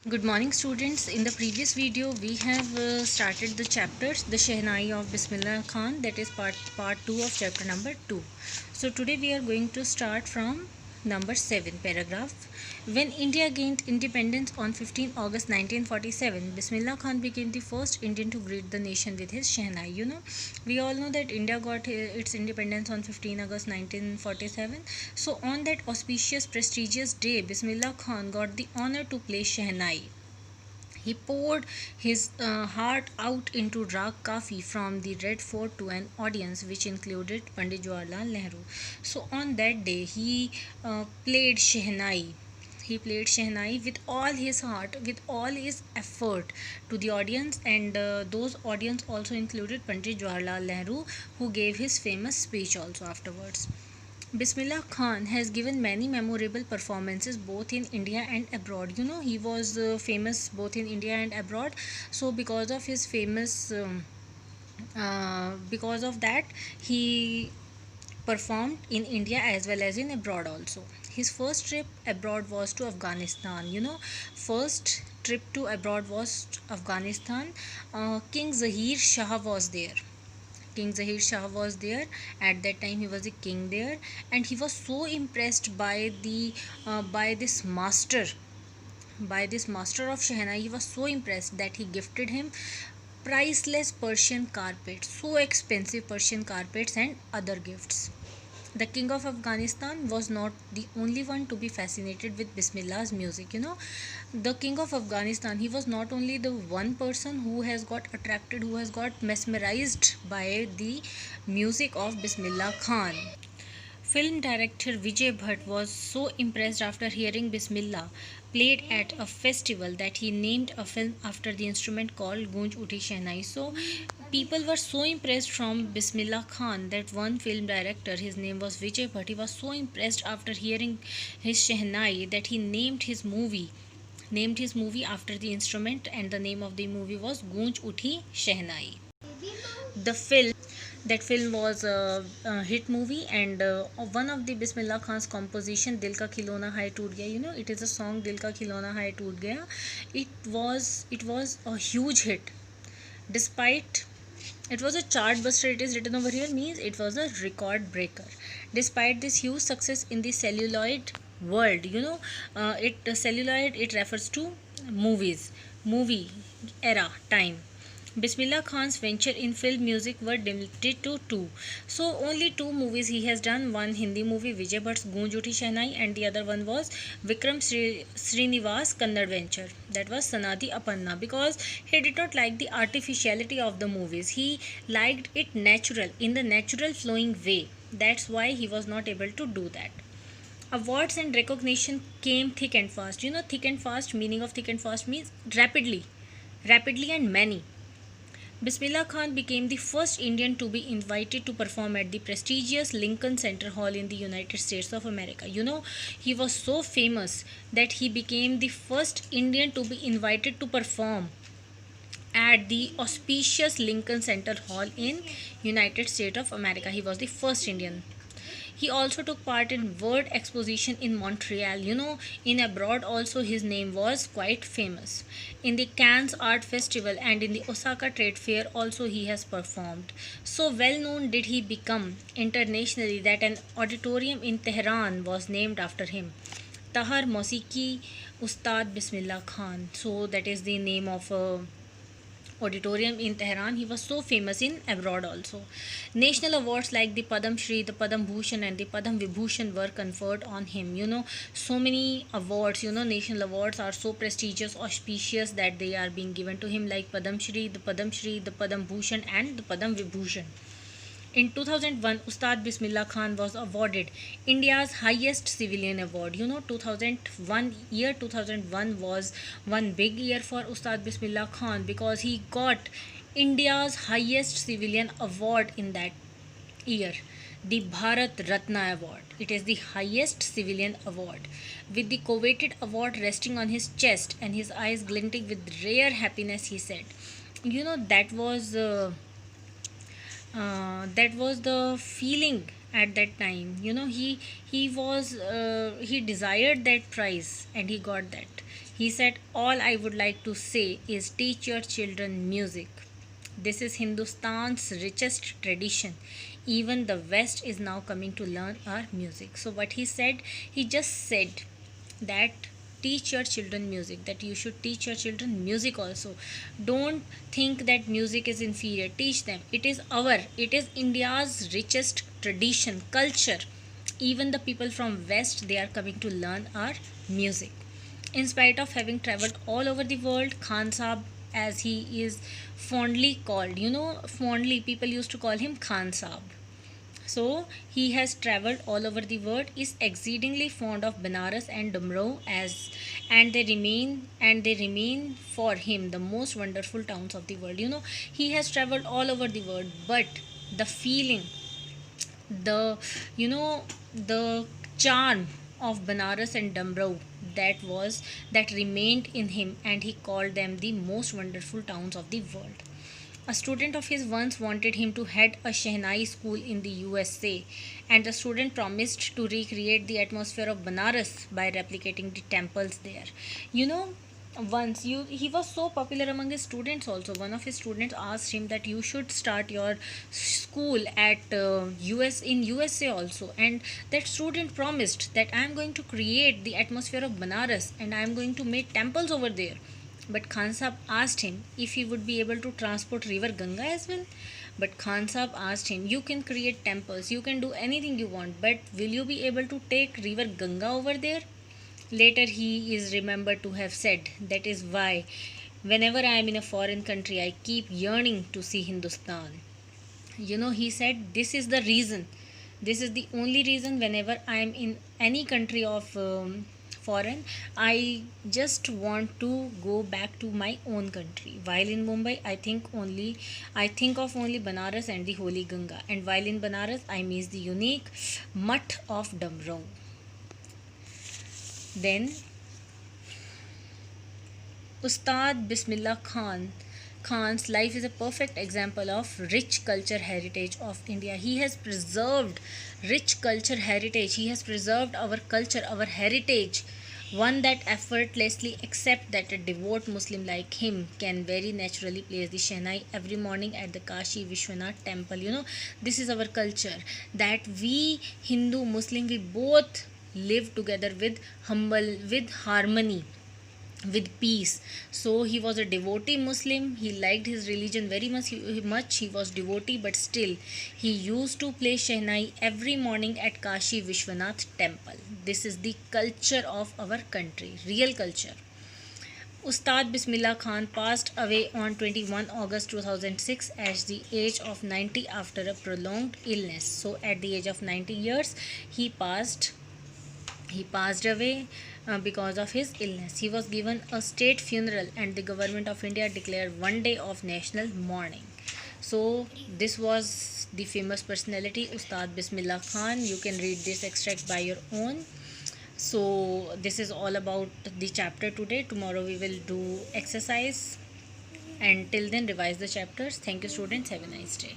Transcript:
Good morning students. In the previous video we have started the chapters the Shehnai of Bismillah Khan, that is part 2 of chapter number 2. So today we are going to start from number 7 paragraph. When India gained independence on 15 August 1947, Bismillah Khan became the first Indian to greet the nation with his Shehnai. We all know that India got its independence on 15 August 1947. So on that auspicious prestigious day, Bismillah Khan got the honor to play Shehnai. He poured his heart out into Rag Kafi from the Red Fort to an audience which included Pandit Jawaharlal Nehru. So on that day, he played Shehnai. He played Shehnai with all his heart, with all his effort to the audience, and those audience also included Pandit Jawaharlal Nehru, who gave his famous speech also afterwards. Bismillah Khan has given many memorable performances both in India and abroad. He was famous both in India and abroad. So because of his famous, because of that, he performed in India as well as in abroad also. His first trip abroad was to Afghanistan. First trip to abroad was Afghanistan. King Zahir Shah was there. King Zahir Shah was there. At that time, he was a king there, and he was so impressed by the by this master of Shehnai. He was so impressed that he gifted him priceless Persian carpets, so expensive Persian carpets, and other gifts. The king of Afghanistan was not the only one to be fascinated with Bismillah's music. The king of Afghanistan, he was not only the one person who has got attracted, who has got mesmerized by the music of Bismillah Khan. Film director Vijay Bhatt was so impressed after hearing Bismillah played at a festival that he named a film after the instrument called Gunj Uthi Shehnai. So people were so impressed from Bismillah Khan that one film director, his name was Vijay Bhatt, he was so impressed after hearing his Shehnai that he named his movie after the instrument, and the name of the movie was Gunj Uthi Shehnai. The film That film was a hit movie, and one of the Bismillah Khan's composition, Dil Ka Khilona Hai Toot Gaya, it is a song, Dil Ka Khilona Hai Toot Gaya. It was a huge hit. Despite it was a chart buster, it is written over here, means it was a record breaker. Despite this huge success in the celluloid world, celluloid, it refers to movie era time. Bismillah Khan's venture in film music were limited to two. So only two movies he has done. One Hindi movie, Vijay Bhatt's Gunj Uthi Shehnai, and the other one was Vikram Srinivas Kannada venture. That was Sanadi Apanna, because he did not like the artificiality of the movies. He liked it natural, in the natural flowing way. That's why he was not able to do that. Awards and recognition came thick and fast. Thick and fast, meaning of thick and fast means rapidly and many. Bismillah Khan became the first Indian to be invited to perform at the prestigious Lincoln Center Hall in the United States of America. He was so famous that he became the first Indian to be invited to perform at the auspicious Lincoln Center Hall in United States of America. He was the first Indian. He also took part in World Exposition in Montreal. In abroad also his name was quite famous. In the Cannes Art Festival and in the Osaka Trade Fair also he has performed. So well known did he become internationally that an auditorium in Tehran was named after him. Tahar Mosiki Ustad Bismillah Khan. So that is the name of a auditorium in Tehran. He was so famous in abroad also. National awards like the Padam Shri, the Padam Bhushan, and the Padam Vibhushan were conferred on him. So many awards, national awards are so prestigious, auspicious, that they are being given to him, like Padam Shri, the Padam Bhushan, and the Padam Vibhushan. In 2001, Ustad Bismillah Khan was awarded India's highest civilian award. 2001 was one big year for Ustad Bismillah Khan, because he got India's highest civilian award in that year, the Bharat Ratna Award. It is the highest civilian award. With the coveted award resting on his chest and his eyes glinting with rare happiness, he said, that was. That was the feeling at that time. He desired that prize and he got that. He said, all I would like to say is teach your children music. This is Hindustan's richest tradition. Even the West is now coming to learn our music. So, what he just said that teach your children music, that you should teach your children music also. Don't think that music is inferior. Teach them. It is India's richest tradition, culture. Even the people from West, they are coming to learn our music. In spite of having traveled all over the world, Khan Saab, as he is fondly called, fondly people used to call him Khan Saab. So he has traveled all over the world, is exceedingly fond of Banaras and Dumrao and they remain for him the most wonderful towns of the world. He has traveled all over the world, but the feeling, the the charm of Banaras and Dumrao, that remained in him, and he called them the most wonderful towns of the world. A student of his once wanted him to head a Shehnai school in the USA, and the student promised to recreate the atmosphere of Banaras by replicating the temples there. You know, he was so popular among his students also. One of his students asked him that you should start your school at USA also, and that student promised that I am going to create the atmosphere of Banaras and I am going to make temples over there. But Khan Sahib asked him if he would be able to transport river Ganga as well. But Khan Sahib asked him, you can create temples, you can do anything you want, but will you be able to take river Ganga over there? Later he is remembered to have said, that is why whenever I am in a foreign country, I keep yearning to see Hindustan. He said, this is the reason. This is the only reason whenever I am in any country of foreign, I just want to go back to my own country. While in Mumbai, I think of only Banaras and the Holy Ganga. And while in Banaras, I miss the unique Mutt of Dumrao. Then Ustad Bismillah Khan's life is a perfect example of rich culture heritage of India. He has preserved rich culture heritage. He has preserved our culture, our heritage, one that effortlessly accepts that a devout Muslim like him can very naturally place the Shehnai every morning at the Kashi Vishwanath temple. This is our culture, that we Hindu, Muslim, we both live together with harmony, with peace. So he was a devotee Muslim. He liked his religion very much. He was devotee, but still he used to play Shehnai every morning at Kashi Vishwanath temple. This is the culture of our country, real culture. Ustad Bismillah Khan passed away on 21 August 2006 at the age of 90 after a prolonged illness. So at the age of 90 years, he passed away because of his illness. He was given a state funeral and the government of India declared one day of national mourning. So this was the famous personality Ustad Bismillah Khan. You can read this extract by your own. So this is all about the chapter today. Tomorrow we will do exercise, and till then revise the chapters. Thank you students. Have a nice day.